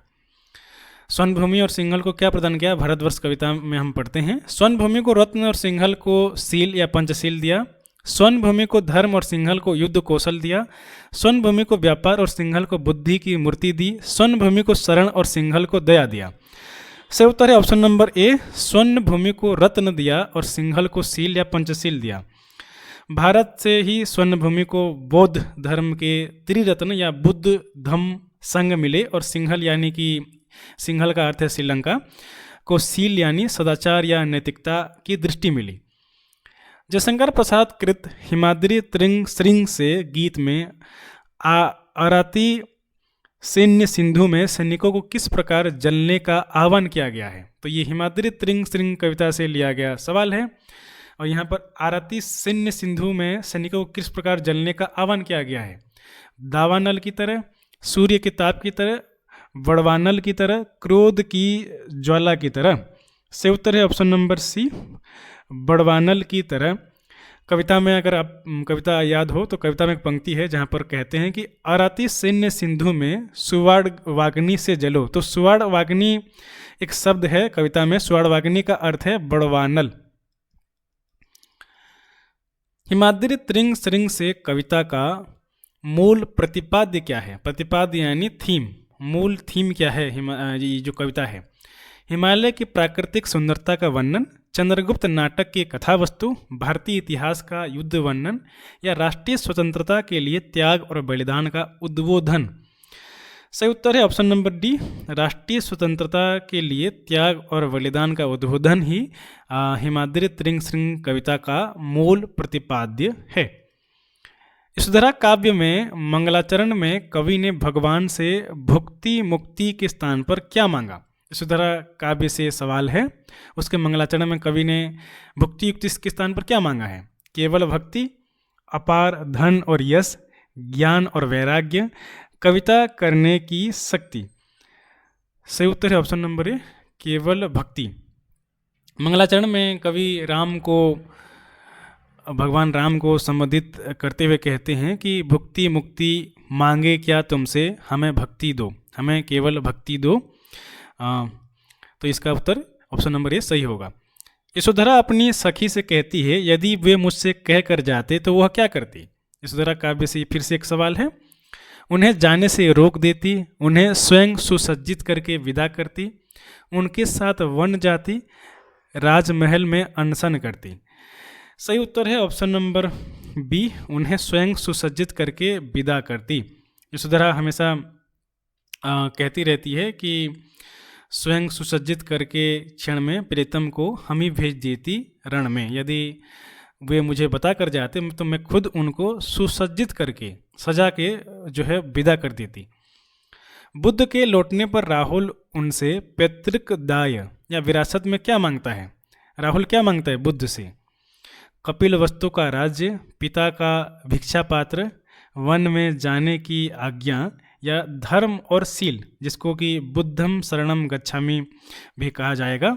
स्वर्ण भूमि और सिंहल को क्या प्रदान किया भारतवर्ष कविता में हम पढ़ते हैं। स्वर्ण भूमि को रत्न और सिंहल को शील या पंचशील दिया। स्वर्ण भूमि को धर्म और सिंहल को युद्ध कौशल दिया। स्वर्ण भूमि को व्यापार और सिंहल को बुद्धि की मूर्ति दी। स्वर्ण भूमि को शरण और सिंहल को दया दिया। सही उत्तर है ऑप्शन नंबर ए, स्वर्ण भूमि को रत्न दिया और सिंहल को शील या पंचशील दिया। भारत से ही स्वर्ण भूमि को बौद्ध धर्म के त्रिरत्न या बुद्ध धम्म संघ मिले और सिंहल यानी कि सिंहल का अर्थ है श्रीलंका को शील यानी सदाचार या नैतिकता की दृष्टि मिली। जयशंकर प्रसाद कृत हिमाद्री त्रिंग श्रृंग से गीत में आरती सैन्य सिंधु में सैनिकों को किस प्रकार जलने का आह्वान किया गया है। तो ये हिमाद्री त्रिंग श्रृंग कविता से लिया गया सवाल है और यहाँ पर आरती सैन्य सिंधु में सैनिकों को किस प्रकार जलने का आह्वान किया गया है। दावानल की तरह, सूर्य के ताप की तरह, वड़वानल की तरह, क्रोध की ज्वाला की तरह। सही उत्तर है ऑप्शन नंबर सी, बड़वानल की तरह। कविता में अगर आप कविता याद हो तो कविता में एक पंक्ति है जहाँ पर कहते हैं कि आरती सैन्य सिंधु में सुवाड़ वाग्नि से जलो। तो सुवाड़ वाग्नि एक शब्द है कविता में, सुवाड़ वाग्नि का अर्थ है बड़वानल। हिमाद्री त्रिंग श्रृंग से कविता का मूल प्रतिपाद्य क्या है। प्रतिपाद्य यानी थीम, मूल थीम क्या है ये जो कविता है। हिमालय की प्राकृतिक सुंदरता का वर्णन, चंद्रगुप्त नाटक की कथा वस्तु, भारतीय इतिहास का युद्ध वर्णन या राष्ट्रीय स्वतंत्रता के लिए त्याग और बलिदान का उद्बोधन। सही उत्तर है ऑप्शन नंबर डी, राष्ट्रीय स्वतंत्रता के लिए त्याग और बलिदान का उद्बोधन ही हेमाद्रि त्रिंग श्रृंग कविता का मूल प्रतिपाद्य है। यशोधरा काव्य में मंगलाचरण में कवि ने भगवान से भुक्ति मुक्ति के स्थान पर क्या मांगा? यशोधरा काव्य से सवाल है, उसके मंगलाचरण में कवि ने भुक्ति युक्ति के स्थान पर क्या मांगा है? केवल भक्ति, अपार धन और यश, ज्ञान और वैराग्य, कविता करने की शक्ति। सही उत्तर है ऑप्शन नंबर ए, केवल भक्ति। मंगलाचरण में कवि भगवान राम को संबोधित करते हुए कहते हैं कि भुक्ति मुक्ति मांगे क्या तुमसे, हमें भक्ति दो, हमें केवल भक्ति दो। तो इसका उत्तर ऑप्शन नंबर ए सही होगा। यशोधरा अपनी सखी से कहती है, यदि वे मुझसे कह कर जाते तो वह क्या करती? यशोधरा काव्य से फिर से एक सवाल है। उन्हें जाने से रोक देती, उन्हें स्वयं सुसज्जित करके विदा करती, उनके साथ वन जाती, राजमहल में अनशन करती। सही उत्तर है ऑप्शन नंबर बी, उन्हें स्वयं सुसज्जित करके विदा करती। यशोधरा हमेशा कहती रहती है कि स्वयं सुसज्जित करके क्षण में प्रीतम को हम ही भेज देती रण में। यदि वे मुझे बता कर जाते तो मैं खुद उनको सुसज्जित करके सजा के जो है विदा कर देती। बुद्ध के लौटने पर राहुल उनसे पैतृक दाय या विरासत में क्या मांगता है? राहुल क्या मांगता है बुद्ध से? कपिल वस्तु का राज्य, पिता का भिक्षा पात्र, वन में जाने की आज्ञा या धर्म और शील, जिसको कि बुद्धम शरणम गच्छामि भी कहा जाएगा।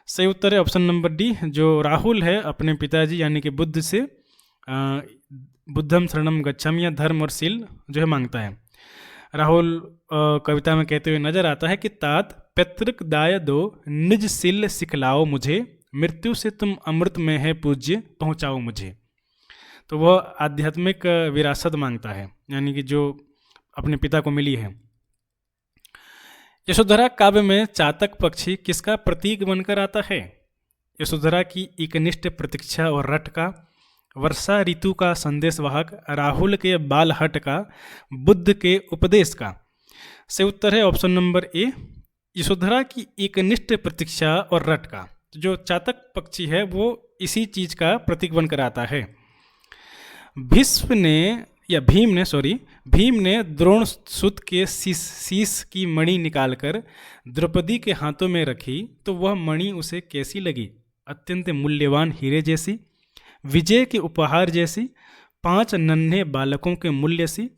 सही उत्तर है ऑप्शन नंबर डी, जो राहुल है अपने पिताजी यानी कि बुद्ध से बुद्धम शरणम गच्छामि या धर्म और शील जो है मांगता है। राहुल कविता में कहते हुए नजर आता है कि तात पैतृक दाय दो, निज शील सिखलाओ मुझे, मृत्यु से तुम अमृत में है पूज्य पहुँचाओ मुझे। तो वह आध्यात्मिक विरासत मांगता है, यानी कि जो अपने पिता को मिली है। यशोधरा काव्य में चातक पक्षी किसका प्रतीक बनकर आता है? यशोधरा की एकनिष्ठ प्रतीक्षा और रट का, वर्षा ऋतु का संदेशवाहक, राहुल के बालहट का, बुद्ध के उपदेश का। से उत्तर है ऑप्शन नंबर ए, यशोधरा की एकनिष्ठ प्रतीक्षा और रट का। जो चातक पक्षी है वो इसी चीज का प्रतीक बनकर आता है। भीम ने द्रोण सुत के शीश की मणि निकालकर द्रौपदी के हाथों में रखी तो वह मणि उसे कैसी लगी? अत्यंत मूल्यवान हीरे जैसी, विजय के उपहार जैसी, 5 नन्हे बालकों के मूल्य सी,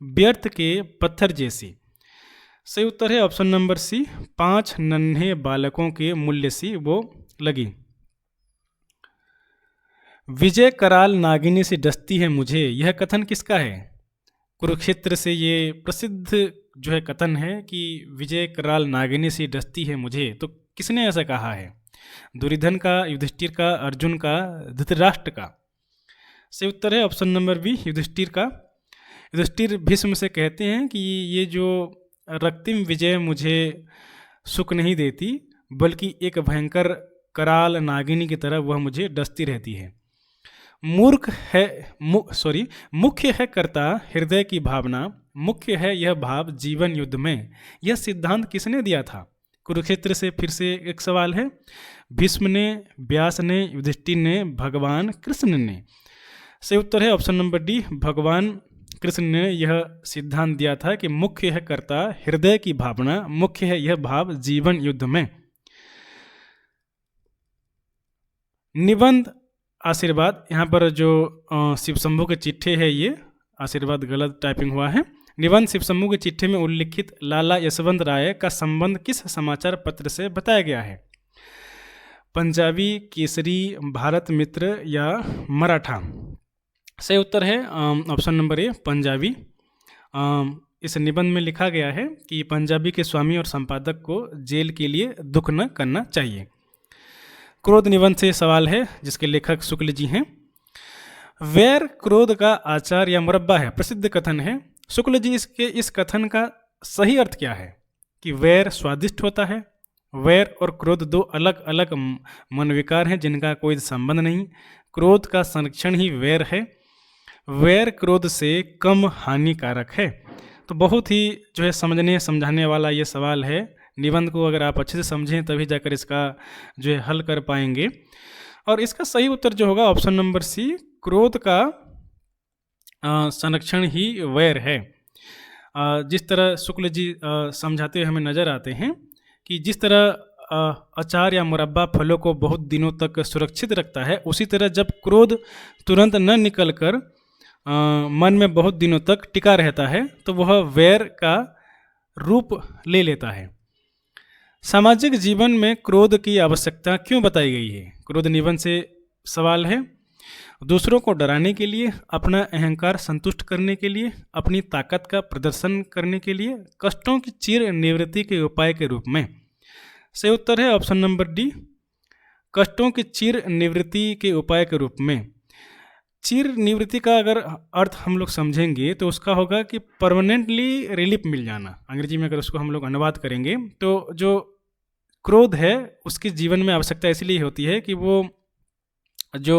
व्यर्थ के पत्थर जैसी। सही उत्तर है ऑप्शन नंबर सी, 5 नन्हे बालकों के मूल्य सी वो लगी। विजय कराल नागिनी से डसती है मुझे, यह कथन किसका है? कुरुक्षेत्र से ये प्रसिद्ध जो है कथन है कि विजय कराल नागिनी से डसती है मुझे। तो किसने ऐसा कहा है? दुर्योधन का, युधिष्ठिर का, अर्जुन का, धृतराष्ट्र का। सही उत्तर है ऑप्शन नंबर बी, युधिष्ठिर का। युधिष्ठिर भीष्म से कहते हैं कि ये जो रक्तिम विजय मुझे सुख नहीं देती, बल्कि एक भयंकर कराल नागिनी की तरह वह मुझे डसती रहती है। मुख्य है कर्ता हृदय की भावना, मुख्य है यह भाव जीवन युद्ध में। यह सिद्धांत किसने दिया था? कुरुक्षेत्र से फिर से एक सवाल है। भीष्म ने, व्यास ने, युधिष्ठिर ने, भगवान कृष्ण ने। सही उत्तर है ऑप्शन नंबर डी, भगवान कृष्ण ने यह सिद्धांत दिया था कि मुख्य है कर्ता हृदय की भावना, मुख्य है यह भाव जीवन युद्ध में। निबंध आशीर्वाद, यहाँ पर जो शिव शंभू के चिट्ठे है, ये आशीर्वाद गलत टाइपिंग हुआ है। निबंध शिव शंभू के चिट्ठे में उल्लिखित लाला यशवंत राय का संबंध किस समाचार पत्र से बताया गया है? पंजाबी, केसरी, भारत मित्र या मराठा? सही उत्तर है ऑप्शन नंबर ए, पंजाबी। इस निबंध में लिखा गया है कि पंजाबी के स्वामी और संपादक को जेल के लिए दुख न करना चाहिए। क्रोध निबंध से सवाल है जिसके लेखक शुक्ल जी हैं। वैर क्रोध का आचार या मुरब्बा है, प्रसिद्ध कथन है। शुक्ल जी इस कथन का सही अर्थ क्या है? कि वैर स्वादिष्ट होता है, वैर और क्रोध दो अलग अलग मन विकार हैं जिनका कोई संबंध नहीं। क्रोध का संरक्षण ही वैर है, वैर क्रोध से कम हानिकारक है। तो बहुत ही जो है समझने समझाने वाला ये सवाल है। निबंध को अगर आप अच्छे से समझें तभी जाकर इसका जो है हल कर पाएंगे। और इसका सही उत्तर जो होगा ऑप्शन नंबर सी, क्रोध का संरक्षण ही वैर है। जिस तरह शुक्ल जी समझाते हुए हमें नज़र आते हैं कि जिस तरह अचार या मुरब्बा फलों को बहुत दिनों तक सुरक्षित रखता है, उसी तरह जब क्रोध तुरंत न निकलकर मन में बहुत दिनों तक टिका रहता है तो वह वैर का रूप ले लेता है। सामाजिक जीवन में क्रोध की आवश्यकता क्यों बताई गई है? क्रोध निबंध से सवाल है। दूसरों को डराने के लिए, अपना अहंकार संतुष्ट करने के लिए, अपनी ताकत का प्रदर्शन करने के लिए, कष्टों की चिर निवृत्ति के उपाय के रूप में। सही उत्तर है ऑप्शन नंबर डी, कष्टों की चिर निवृत्ति के उपाय के रूप में। चिर निवृत्ति का अगर अर्थ हम लोग समझेंगे तो उसका होगा कि परमानेंटली रिलीफ मिल जाना। अंग्रेजी में अगर उसको हम लोग अनुवाद करेंगे तो जो क्रोध है उसके जीवन में आवश्यकता इसलिए होती है कि वो जो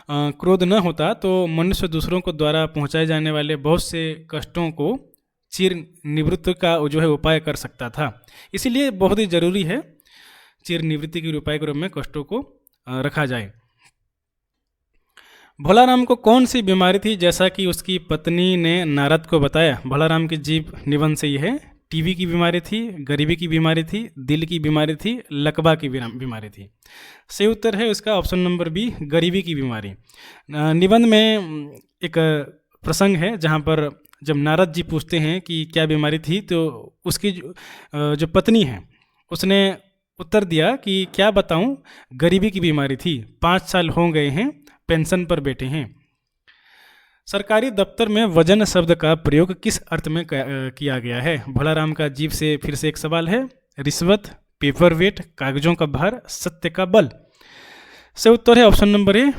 क्रोध न होता तो मनुष्य दूसरों को द्वारा पहुंचाए जाने वाले बहुत से कष्टों को चिर निवृत्ति का जो है उपाय कर सकता था। इसीलिए बहुत ही ज़रूरी है चिर निवृत्ति के उपाय के रूप में कष्टों को रखा जाए। भोलाराम को कौन सी बीमारी थी जैसा कि उसकी पत्नी ने नारद को बताया? भोलाराम की जीव निबंध से यह है। टीबी की बीमारी थी, गरीबी की बीमारी थी, दिल की बीमारी थी, लकवा की बीमारी थी। सही उत्तर है उसका ऑप्शन नंबर बी, गरीबी की बीमारी। निबंध में एक प्रसंग है जहाँ पर जब नारद जी पूछते हैं कि क्या बीमारी थी तो उसकी जो पत्नी है उसने उत्तर दिया कि क्या बताऊं, गरीबी की बीमारी थी, 5 साल हो गए हैं पेंशन पर बैठे हैं। सरकारी दफ्तर में वजन शब्द का प्रयोग किस अर्थ में किया गया है? भोलाराम का जीव से फिर से एक सवाल है। रिश्वत, पेपर वेट, कागजों का भार, सत्य का बल। सही उत्तर है ऑप्शन नंबर ए,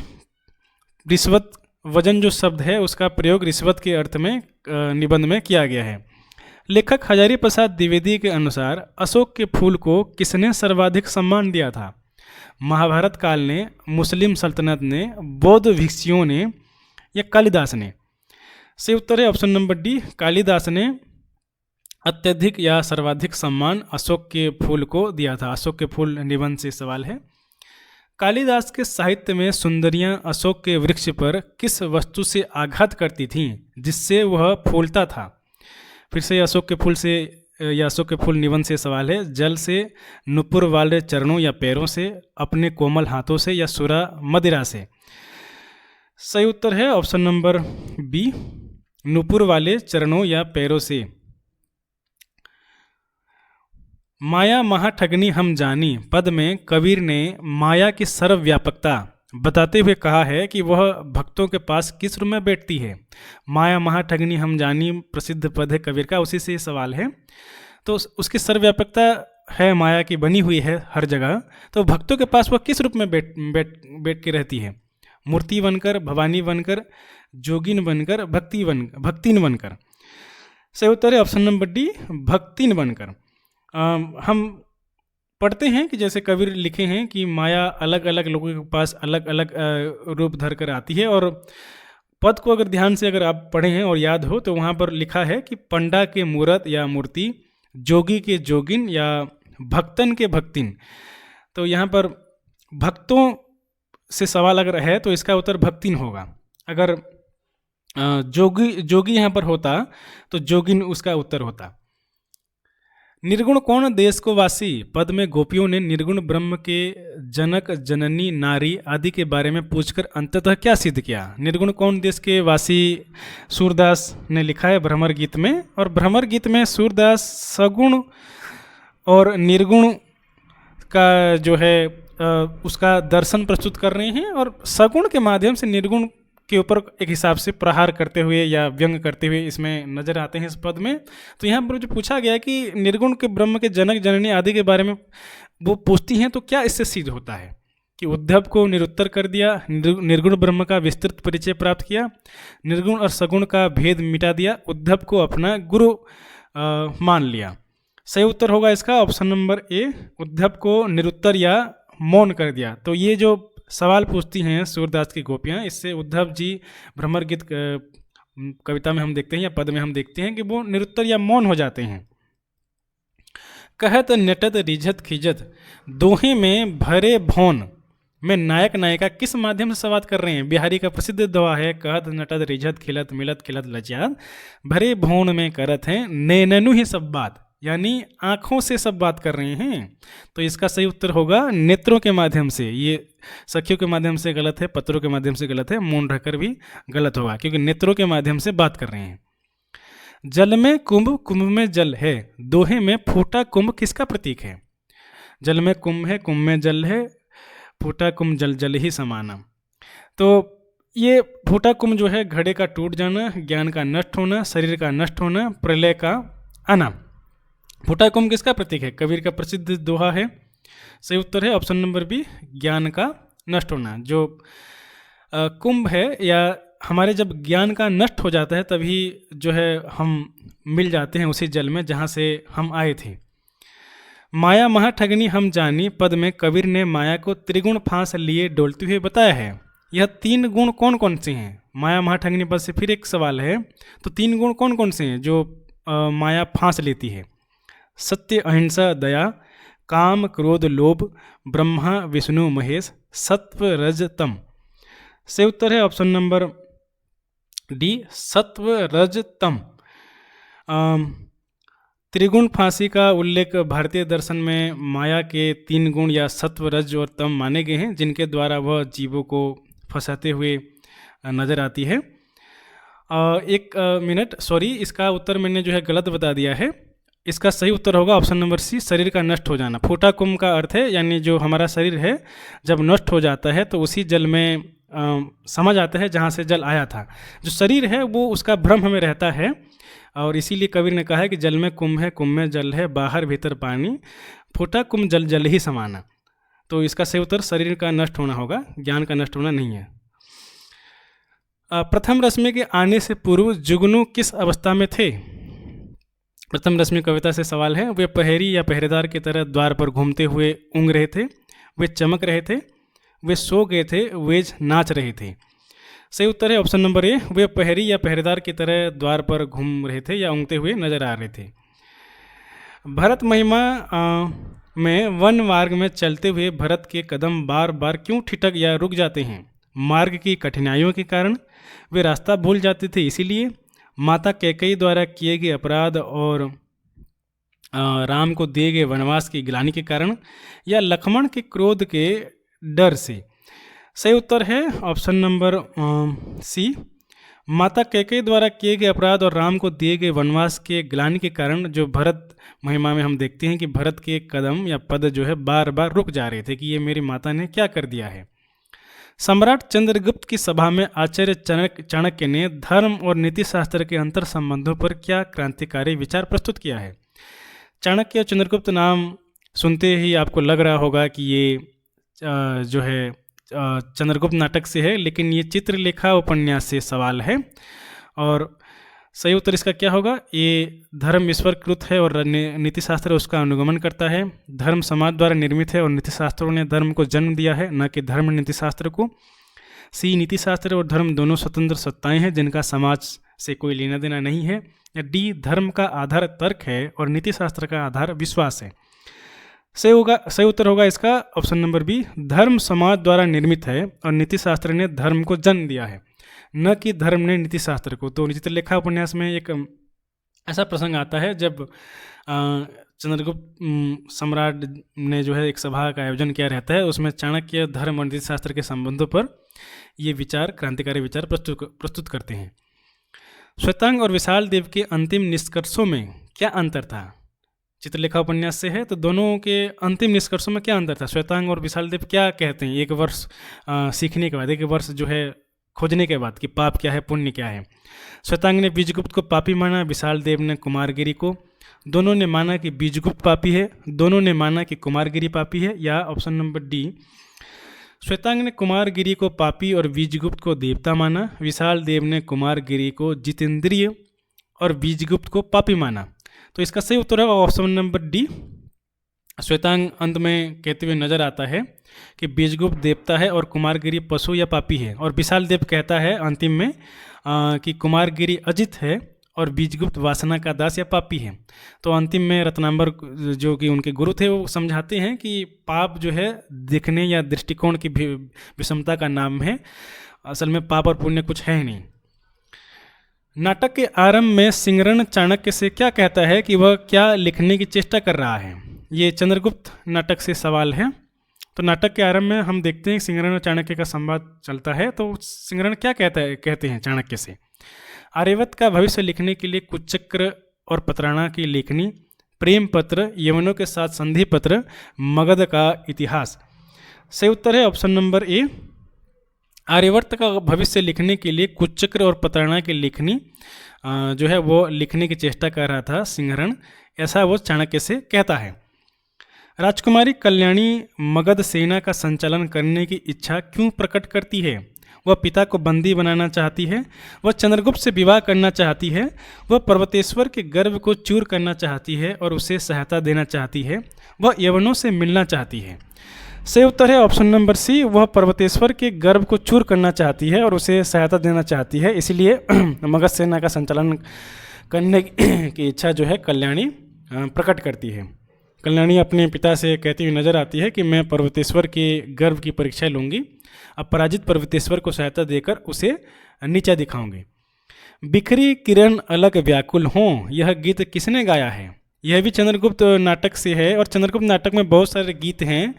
रिश्वत। वजन जो शब्द है उसका प्रयोग रिश्वत के अर्थ में निबंध में किया गया है। लेखक हजारी प्रसाद द्विवेदी के अनुसार अशोक के फूल को किसने सर्वाधिक सम्मान दिया था? महाभारत काल ने, मुस्लिम सल्तनत ने, बौद्ध भिक्षुओं ने या कालिदास ने? सही उत्तर है ऑप्शन नंबर डी, कालिदास ने अत्यधिक या सर्वाधिक सम्मान अशोक के फूल को दिया था। अशोक के फूल निबंध से सवाल है। कालिदास के साहित्य में सुंदरियां अशोक के वृक्ष पर किस वस्तु से आघात करती थीं जिससे वह फूलता था? फिर से अशोक के फूल से या अशोक के फूल निबंध से सवाल है। जल से, नुपुर वाले चरणों या पैरों से, अपने कोमल हाथों से या सुरा मदिरा से? सही उत्तर है ऑप्शन नंबर बी, नुपुर वाले चरणों या पैरों से। माया महाठगनी हम जानी पद में कबीर ने माया की सर्वव्यापकता बताते हुए कहा है कि वह भक्तों के पास किस रूप में बैठती है? माया महाठगनी हम जानी प्रसिद्ध पद है कबीर का, उसी से सवाल है। तो उसकी सर्वव्यापकता है, माया की बनी हुई है हर जगह, तो भक्तों के पास वह किस रूप में बैठ के रहती है? मूर्ति बनकर, भवानी बनकर, जोगिन बनकर, भक्तिन बनकर? सही उत्तर है ऑप्शन नंबर डी, भक्तिन बनकर। हम पढ़ते हैं कि जैसे कबीर लिखे हैं कि माया अलग अलग लोगों के पास अलग अलग रूप धर कर आती है। और पद को अगर ध्यान से अगर आप पढ़े हैं और याद हो तो वहाँ पर लिखा है कि पंडा के मूरत या मूर्ति, जोगी के जोगिन या भक्तन के भक्तिन। तो यहाँ पर भक्तों से सवाल अगर है तो इसका उत्तर भक्तिन होगा। अगर जोगी यहाँ पर होता तो जोगिन उसका उत्तर होता। निर्गुण कौन देश को वासी पद में गोपियों ने निर्गुण ब्रह्म के जनक, जननी, नारी आदि के बारे में पूछकर अंततः क्या सिद्ध किया? निर्गुण कौन देश के वासी सूरदास ने लिखा है भ्रमर गीत में। और भ्रमर गीत में सूरदास सगुण और निर्गुण का जो है उसका दर्शन प्रस्तुत कर रहे हैं और सगुण के माध्यम से निर्गुण के ऊपर एक हिसाब से प्रहार करते हुए या व्यंग करते हुए इसमें नजर आते हैं इस पद में। तो यहाँ पर जो पूछा गया कि निर्गुण के ब्रह्म के जनक, जननी आदि के बारे में वो पूछती हैं तो क्या इससे सिद्ध होता है कि उद्धव को निरुत्तर कर दिया, निर्गुण ब्रह्म का विस्तृत परिचय प्राप्त किया, निर्गुण और सगुण का भेद मिटा दिया, उद्धव को अपना गुरु मान लिया। सही उत्तर होगा इसका ऑप्शन नंबर ए, उद्धव को निरुत्तर या मौन कर दिया। तो ये जो सवाल पूछती हैं सूरदास की गोपियाँ, इससे उद्धव जी भ्रमर गीत कविता में हम देखते हैं या पद में हम देखते हैं कि वो निरुत्तर या मौन हो जाते हैं। कहत नटत रिझत खिजत दोहे में भरे भौन में नायक नायिका किस माध्यम से संवाद कर रहे हैं? बिहारी का प्रसिद्ध दोहा है, कहत नटत रिझत खिलत मिलत खिलत लज्जात भरे भौन में करत हैं नैननु ही सब बात, यानी आँखों से सब बात कर रहे हैं। तो इसका सही उत्तर होगा नेत्रों के माध्यम से। ये सखियों के माध्यम से गलत है, पत्रों के माध्यम से गलत है, मौन रहकर भी गलत होगा, क्योंकि नेत्रों के माध्यम से बात कर रहे हैं। जल में कुंभ, कुंभ में जल है, दोहे में फूटा कुंभ किसका प्रतीक है? जल में कुंभ है, कुंभ में जल है, फूटा कुंभ जल जल ही समाना। तो ये फूटा कुंभ जो है घड़े का टूट जाना, ज्ञान का नष्ट होना, शरीर का नष्ट होना, प्रलय का आना। फूटा कुंभ किसका प्रतीक है? कबीर का प्रसिद्ध दोहा है। सही उत्तर है ऑप्शन नंबर बी, ज्ञान का नष्ट होना। जो कुंभ है, या हमारे जब ज्ञान का नष्ट हो जाता है तभी जो है हम मिल जाते हैं उसी जल में जहाँ से हम आए थे। माया महा ठगनी हम जानी पद में कबीर ने माया को त्रिगुण फांस लिए डोलते हुए बताया है। यह 3 गुण कौन कौन से हैं? माया महा ठगनी पद से फिर एक सवाल है, तो 3 गुण कौन कौन से हैं जो माया फांस लेती है? सत्य, अहिंसा, दया, काम, क्रोध, लोभ, ब्रह्मा विष्णु महेश, सत्व रज तम। से उत्तर है ऑप्शन नंबर डी, सत्व रज तम। त्रिगुण फांसी का उल्लेख भारतीय दर्शन में माया के 3 गुण या सत्व, रज और तम माने गए हैं, जिनके द्वारा वह जीवों को फंसाते हुए नजर आती है। एक मिनट, सॉरी, इसका उत्तर मैंने जो है गलत बता दिया है। इसका सही उत्तर होगा ऑप्शन नंबर सी, शरीर का नष्ट हो जाना। फूटा कुंभ का अर्थ है, यानी जो हमारा शरीर है जब नष्ट हो जाता है तो उसी जल में समझ आता है जहाँ से जल आया था। जो शरीर है वो उसका भ्रम हमें रहता है, और इसीलिए कबीर ने कहा है कि जल में कुंभ है, कुंभ में जल है, बाहर भीतर पानी, फूटा कुंभ जल जल ही समाना। तो इसका सही उत्तर शरीर का नष्ट होना होगा, ज्ञान का नष्ट होना नहीं है। प्रथम रश्मि के आने से पूर्व जुगनू किस अवस्था में थे? प्रथम रश्मि कविता से सवाल है। वे पहरी या पहरेदार की तरह द्वार पर घूमते हुए ऊँघ रहे थे, वे चमक रहे थे, वे सो गए थे, वे नाच रहे थे। सही उत्तर है ऑप्शन नंबर ए, वे पहरी या पहरेदार की तरह द्वार पर घूम रहे थे या ऊँघते हुए नजर आ रहे थे। भरत महिमा में वन मार्ग में चलते हुए भरत के कदम बार बार क्यों ठिठक या रुक जाते हैं? मार्ग की कठिनाइयों के कारण, वे रास्ता भूल जाते थे इसीलिए, माता कैकेयी द्वारा किए गए अपराध और राम को दिए गए वनवास की ग्लानि के कारण, या लक्ष्मण के क्रोध के डर से। सही उत्तर है ऑप्शन नंबर सी, माता कैकेयी द्वारा किए गए अपराध और राम को दिए गए वनवास के ग्लानि के कारण। जो भरत महिमा में हम देखते हैं कि भरत के कदम या पद जो है बार बार रुक जा रहे थे कि ये मेरी माता ने क्या कर दिया है। सम्राट चंद्रगुप्त की सभा में आचार्य चाणक्य ने धर्म और नीति शास्त्र के अंतर संबंधों पर क्या क्रांतिकारी विचार प्रस्तुत किया है? चाणक्य और चंद्रगुप्त नाम सुनते ही आपको लग रहा होगा कि ये जो है चंद्रगुप्त नाटक से है, लेकिन ये चित्रलेखा उपन्यास से सवाल है। और सही उत्तर इसका क्या होगा? ये धर्म ईश्वरकृत है और नीति शास्त्र उसका अनुगमन करता है। धर्म समाज द्वारा निर्मित है और नीति शास्त्रों ने धर्म को जन्म दिया है, न कि धर्म नीति शास्त्र को। सी, नीति शास्त्र और धर्म दोनों स्वतंत्र सत्ताएं हैं जिनका समाज से कोई लेना देना नहीं है। या डी, धर्म का आधार तर्क है और नीति शास्त्र का आधार विश्वास है। सही उत्तर होगा इसका ऑप्शन नंबर बी, धर्म समाज द्वारा निर्मित है और नीति शास्त्र ने धर्म को जन्म दिया है, न कि धर्म ने नीति शास्त्र को। तो चित्रलेखा उपन्यास में एक ऐसा प्रसंग आता है जब चंद्रगुप्त सम्राट ने जो है एक सभा का आयोजन किया रहता है, उसमें चाणक्य धर्म और नीति शास्त्र के संबंधों पर ये विचार, क्रांतिकारी विचार प्रस्तुत करते हैं। श्वेतांग और विशाल देव के अंतिम निष्कर्षों में क्या अंतर था? चित्रलेखा उपन्यास से है, तो दोनों के अंतिम निष्कर्षों में क्या अंतर था? श्वेतांग और विशाल देव क्या कहते हैं एक वर्ष सीखने के बाद, एक वर्ष जो है खोजने के बाद कि पाप क्या है, पुण्य क्या है? श्वेतांग ने बीजगुप्त को पापी माना, विशाल देव ने कुमारगिरी को। दोनों ने माना कि बीजगुप्त पापी है, दोनों ने माना कि कुमारगिरी पापी है। या ऑप्शन नंबर डी, श्वेतांग ने कुमारगिरी को पापी और बीजगुप्त को देवता माना, विशाल देव ने कुमारगिरी को जितेंद्रिय और बीजगुप्त को पापी माना। तो इसका सही उत्तर है ऑप्शन नंबर डी। श्वेतांग अंत में कहते हुए नजर आता है कि बीजगुप्त देवता है और कुमारगिरी पशु या पापी है, और विशाल देव कहता है अंतिम में कि कुमारगिरी अजित है और बीजगुप्त वासना का दास या पापी है। तो अंतिम में रत्नांबर जो कि उनके गुरु थे वो समझाते हैं कि पाप जो है देखने या दृष्टिकोण की विषमता का नाम है, असल में पाप और पुण्य कुछ है ही नहीं। नाटक के आरंभ में सिंगरण चाणक्य से क्या कहता है कि वह क्या लिखने की चेष्टा कर रहा है। ये चंद्रगुप्त नाटक से सवाल है। तो नाटक के आरंभ में हम देखते हैं सिंगरण और चाणक्य का संवाद चलता है। तो सिंगरण क्या कहते हैं चाणक्य से, आर्यवत का भविष्य लिखने के लिए कुचक्र और पत्राणा की लेखनी, प्रेम पत्र, यवनों के साथ संधि पत्र, मगध का इतिहास। सही उत्तर है ऑप्शन नंबर ए। आर्यवर्त का भविष्य लिखने के लिए कुचक्र और पत्राणा की लेखनी जो है वो लिखने की चेष्टा कर रहा था सिंहरण, ऐसा वो चाणक्य से कहता है। राजकुमारी कल्याणी मगध सेना का संचालन करने की इच्छा क्यों प्रकट करती है। वह पिता को बंदी बनाना चाहती है, वह चंद्रगुप्त से विवाह करना चाहती है, वह पर्वतेश्वर के गर्व को चूर करना चाहती है और उसे सहायता देना चाहती है, वह यवनों से मिलना चाहती है। सही उत्तर है ऑप्शन नंबर सी। वह पर्वतेश्वर के गर्व को चूर करना चाहती है और उसे सहायता देना चाहती है, इसलिए मगध सेना का संचालन करने की इच्छा जो है कल्याणी प्रकट करती है। कल्याणी अपने पिता से कहती हुई नजर आती है कि मैं पर्वतेश्वर के गर्व की परीक्षा लूंगी, अब पराजित पर्वतेश्वर को सहायता देकर उसे नीचा दिखाऊंगी। बिखरी किरण अलग व्याकुल हों, यह गीत किसने गाया है। यह भी चंद्रगुप्त नाटक से है, और चंद्रगुप्त नाटक में बहुत सारे गीत हैं,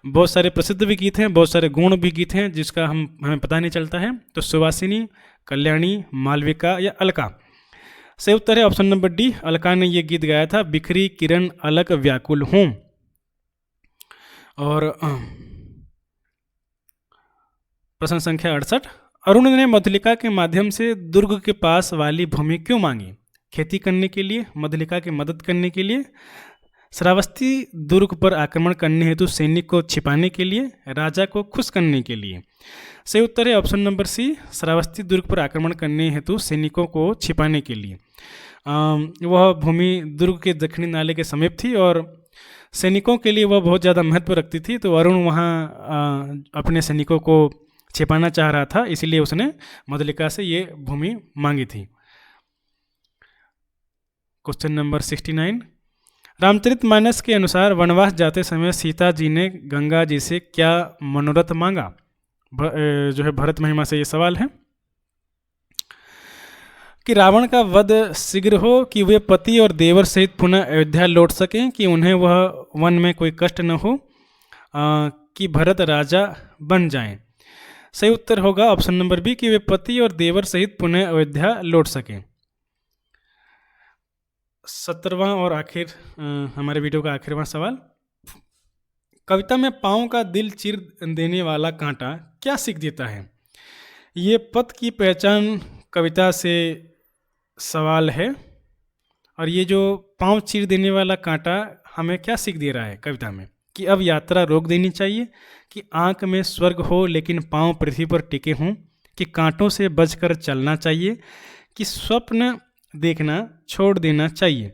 बहुत सारे प्रसिद्ध भी गीत हैं, बहुत सारे गुण भी गीत हैं जिसका हमें पता नहीं चलता है। तो सुवासिनी, कल्याणी, मालविका या अलका। सही उत्तर है ऑप्शन नंबर डी, अलका ने यह गीत गाया था, बिखरी किरण अलग व्याकुल हों। और प्रश्न संख्या 68, अरुण ने मधुलिका के माध्यम से दुर्ग के पास वाली भूमि क्यों मांगी। खेती करने के लिए, मधुलिका की मदद करने के लिए, श्रावस्ती दुर्ग पर आक्रमण करने हेतु सैनिक को छिपाने के लिए, राजा को खुश करने के लिए। सही उत्तर है ऑप्शन नंबर सी, श्रावस्ती दुर्ग पर आक्रमण करने हेतु सैनिकों को छिपाने के लिए। वह भूमि दुर्ग के दक्षिणी नाले के समीप थी और सैनिकों के लिए वह बहुत ज़्यादा महत्व रखती थी, तो अरुण वहाँ अपने सैनिकों को छिपाना चाह रहा था, इसलिए उसने मधुलिका से ये भूमि मांगी थी। क्वेश्चन नंबर 69, रामचरितमानस के अनुसार वनवास जाते समय सीता जी ने गंगा जी से क्या मनोरथ मांगा। जो है भरत महिमा से ये सवाल है कि रावण का वध शीघ्र हो, कि वे पति और देवर सहित पुनः अयोध्या लौट सकें, कि उन्हें वह वन में कोई कष्ट न हो, कि भरत राजा बन जाएं। सही उत्तर होगा ऑप्शन नंबर बी, कि वे पति और देवर सहित पुनः अयोध्या लौट सकें। 17वां और आखिर हमारे वीडियो का आखिरवां सवाल, कविता में पाँव का दिल चीर देने वाला कांटा क्या सीख देता है। ये पद की पहचान कविता से सवाल है, और ये जो पाँव चीर देने वाला कांटा हमें क्या सीख दे रहा है कविता में, कि अब यात्रा रोक देनी चाहिए, कि आँख में स्वर्ग हो लेकिन पाँव पृथ्वी पर टिके हों, कि कांटों से बचकर चलना चाहिए, कि स्वप्न देखना छोड़ देना चाहिए।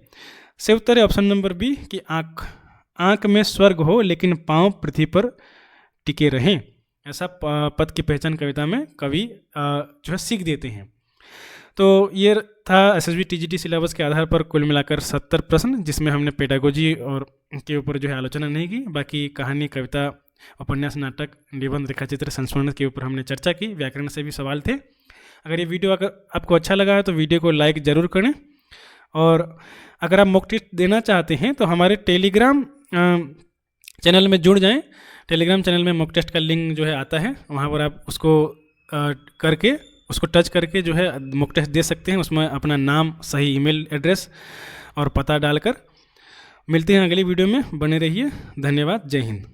सही उत्तर है ऑप्शन नंबर बी, कि आँख में स्वर्ग हो लेकिन पाँव पृथ्वी पर टिके रहें। ऐसा पद की पहचान कविता में कवि जो है सीख देते हैं। तो ये था एसएसबी टीजीटी सिलेबस के आधार पर कुल मिलाकर 70 प्रश्न, जिसमें हमने पेडागोजी और के ऊपर जो है आलोचना नहीं की, बाकी कहानी, कविता, उपन्यास, नाटक, निबंध, रेखाचित्र, संस्मरण के ऊपर हमने चर्चा की। व्याकरण से भी सवाल थे। अगर ये वीडियो अगर आपको अच्छा लगा है तो वीडियो को लाइक ज़रूर करें, और अगर आप मॉक टेस्ट देना चाहते हैं तो हमारे टेलीग्राम चैनल में जुड़ जाएं। टेलीग्राम चैनल में मॉक टेस्ट का लिंक जो है आता है, वहाँ पर आप उसको करके, उसको टच करके जो है मॉक टेस्ट दे सकते हैं। उसमें अपना नाम, सही ईमेल एड्रेस और पता डालकर। मिलते हैं अगली वीडियो में, बने रहिए। धन्यवाद। जय हिंद।